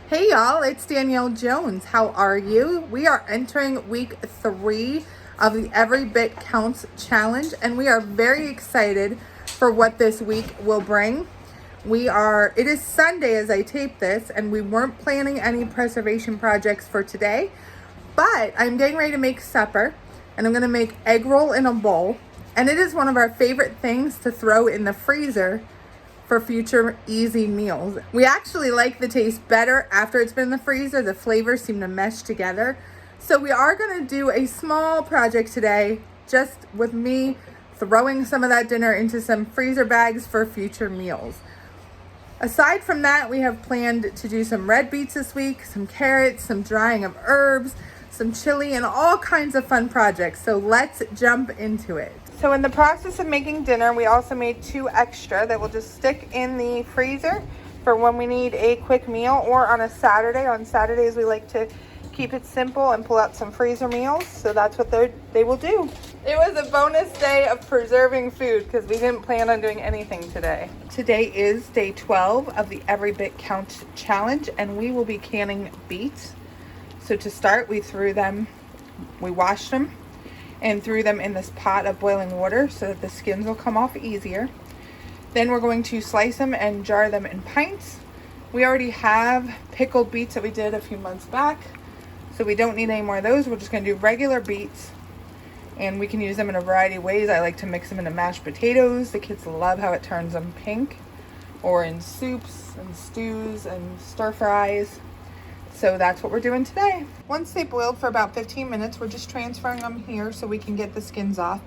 Hey y'all, it's Danielle Jones. How are you? We are entering week 3 of the Every Bit Counts challenge, and we are very excited for what this week will bring. It is Sunday as I tape this, and we weren't planning any preservation projects for today, but I'm getting ready to make supper, and I'm gonna make egg roll in a bowl, and it is one of our favorite things to throw in the freezer for future easy meals. We actually like the taste better after it's been in the freezer. The flavors seem to mesh together. So we are gonna do a small project today, just with me throwing some of that dinner into some freezer bags for future meals. Aside from that, we have planned to do some red beets this week, some carrots, some drying of herbs, some chili, and all kinds of fun projects. So let's jump into it. So in the process of making dinner, we also made 2 extra that will just stick in the freezer for when we need a quick meal or on a Saturday. On Saturdays, we like to keep it simple and pull out some freezer meals. So that's what they will do. It was a bonus day of preserving food because we didn't plan on doing anything today. Today is day 12 of the Every Bit Counts challenge, and we will be canning beets. So to start, we washed them and threw them in this pot of boiling water so that the skins will come off easier. Then we're going to slice them and jar them in pints. We already have pickled beets that we did a few months back, so we don't need any more of those. We're just going to do regular beets, and we can use them in a variety of ways. I like to mix them into mashed potatoes. The kids love how it turns them pink, or in soups and stews and stir fries. So that's what we're doing today. Once they boiled for about 15 minutes, we're just transferring them here so we can get the skins off.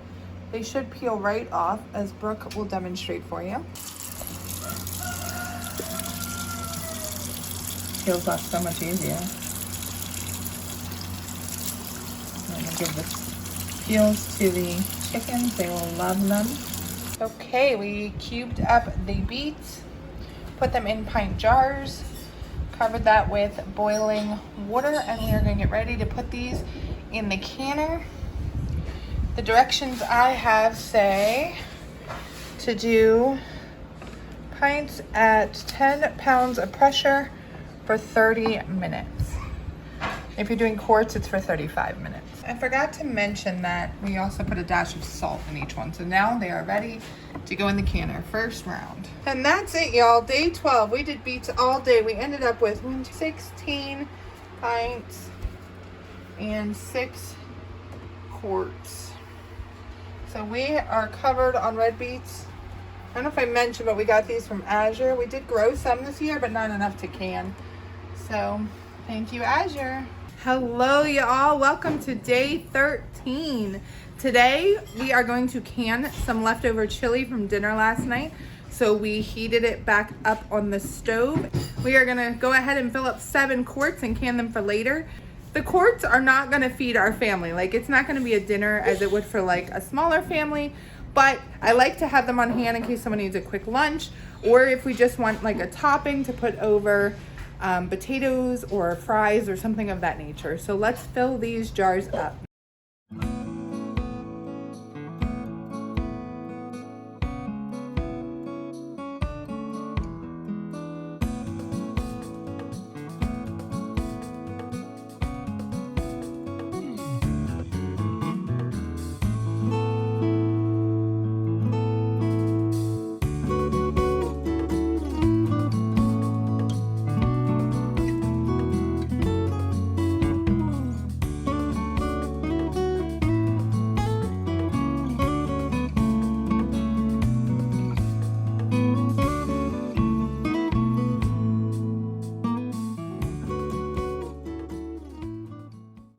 They should peel right off, as Brooke will demonstrate for you. Peels off so much easier. I'm gonna give the peels to the chickens. They will love them. Okay, we cubed up the beets, put them in pint jars, covered that with boiling water, and we are going to get ready to put these in the canner. The directions I have say to do pints at 10 pounds of pressure for 30 minutes. If you're doing quarts, it's for 35 minutes. I forgot to mention that we also put a dash of salt in each one. So now they are ready to go in the canner, first round. And that's it, y'all. Day 12. We did beets all day. We ended up with 16 pints and 6 quarts. So we are covered on red beets. I don't know if I mentioned, but we got these from Azure. We did grow some this year, but not enough to can. So thank you, Azure. Hello, y'all. Welcome to day 13. Today, we are going to can some leftover chili from dinner last night. So we heated it back up on the stove. We are gonna go ahead and fill up 7 quarts and can them for later. The quarts are not gonna feed our family. Like, it's not gonna be a dinner as it would for like a smaller family, but I like to have them on hand in case someone needs a quick lunch, or if we just want like a topping to put over potatoes or fries or something of that nature. So let's fill these jars up.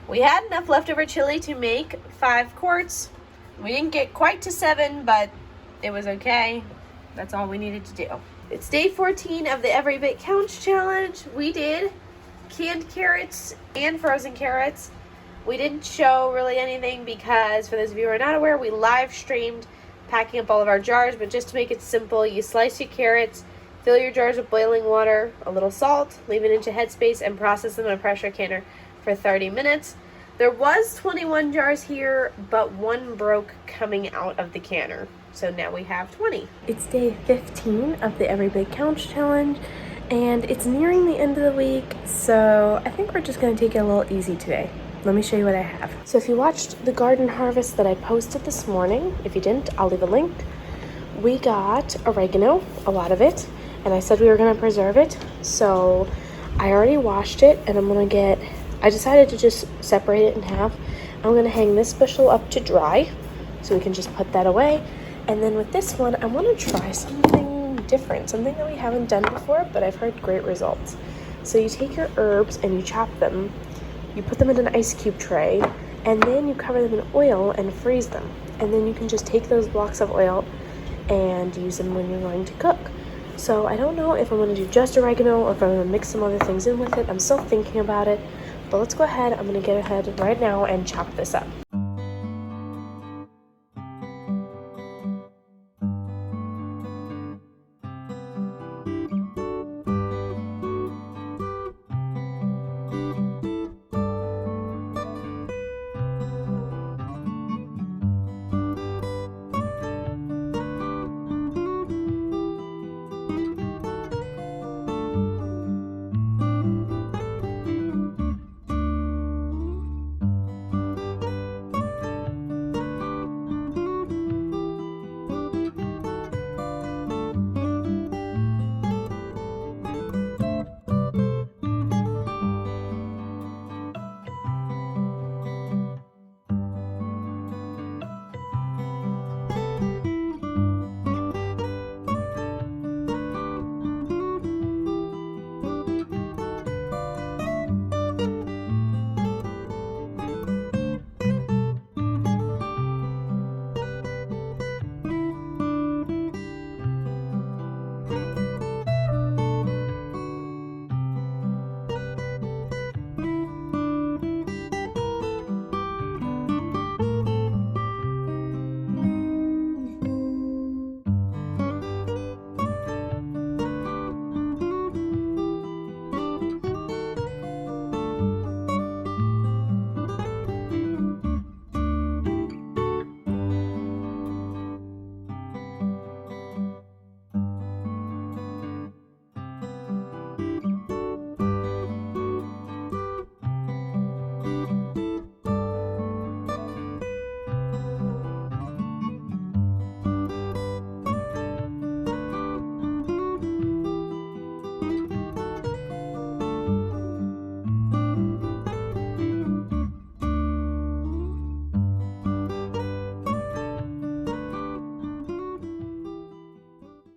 We had enough leftover chili to make 5 quarts. We didn't get quite to 7, but it was okay. That's all we needed to do. It's day 14 of the Every Bit Counts challenge. We did canned carrots and frozen carrots. We didn't show really anything because, for those of you who are not aware, we live streamed packing up all of our jars, but just to make it simple, you slice your carrots, fill your jars with boiling water, a little salt, leave it into headspace, and process them in a pressure canner for 30 minutes. There was 21 jars here, but 1 broke coming out of the canner. So now we have 20. It's day 15 of the Every Bit Counts challenge, And it's nearing the end of the week, so I think we're just gonna take it a little easy today. Let me show you what I have. So if you watched the garden harvest that I posted this morning, if you didn't, I'll leave a link. We got oregano, a lot of it, and I said we were gonna preserve it. So I already washed it, and I decided to just separate it in half. I'm gonna hang this bushel up to dry, so we can just put that away. And then with this one, I wanna try something different, something that we haven't done before, but I've heard great results. So you take your herbs and you chop them, you put them in an ice cube tray, and then you cover them in oil and freeze them. And then you can just take those blocks of oil and use them when you're going to cook. So I don't know if I'm gonna do just oregano or if I'm gonna mix some other things in with it. I'm still thinking about it, but let's go ahead. I'm gonna get ahead right now and chop this up.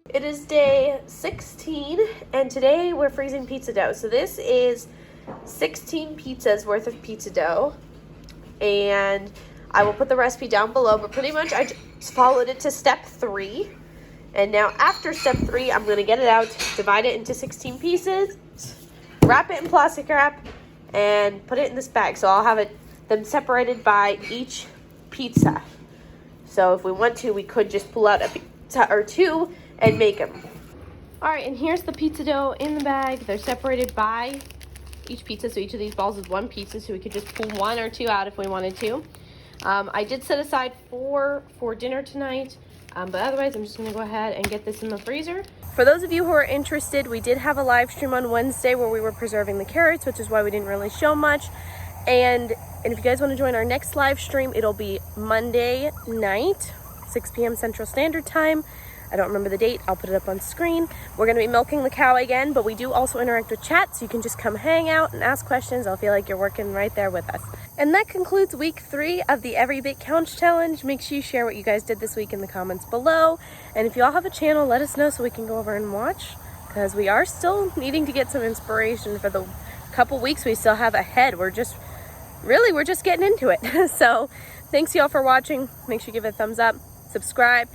It is day 16, and today we're freezing pizza dough. So this is 16 pizzas worth of pizza dough, and I will put the recipe down below, but pretty much I just followed it to step 3. And now after step 3, I'm going to get it out, divide it into 16 pieces, wrap it in plastic wrap, and put it in this bag. So I'll have them separated by each pizza. So if we want to, we could just pull out a pizza or two and make them. All right, and here's the pizza dough in the bag. They're separated by each pizza, so each of these balls is one pizza, so we could just pull 1 or 2 out if we wanted to. I did set aside 4 for dinner tonight, but otherwise I'm just gonna go ahead and get this in the freezer. For those of you who are interested, we did have a live stream on Wednesday where we were preserving the carrots, which is why we didn't really show much. And if you guys want to join our next live stream, it'll be Monday night, 6 p.m. Central Standard Time. I don't remember the date. I'll put it up on screen. We're going to be milking the cow again, but we do also interact with chat, so you can just come hang out and ask questions. I'll feel like you're working right there with us. And that concludes week 3 of the Every Bit Counts Challenge. Make sure you share what you guys did this week in the comments below. And if you all have a channel, let us know so we can go over and watch, because we are still needing to get some inspiration for the couple weeks we still have ahead. We're just getting into it. So thanks y'all for watching. Make sure you give it a thumbs up, subscribe.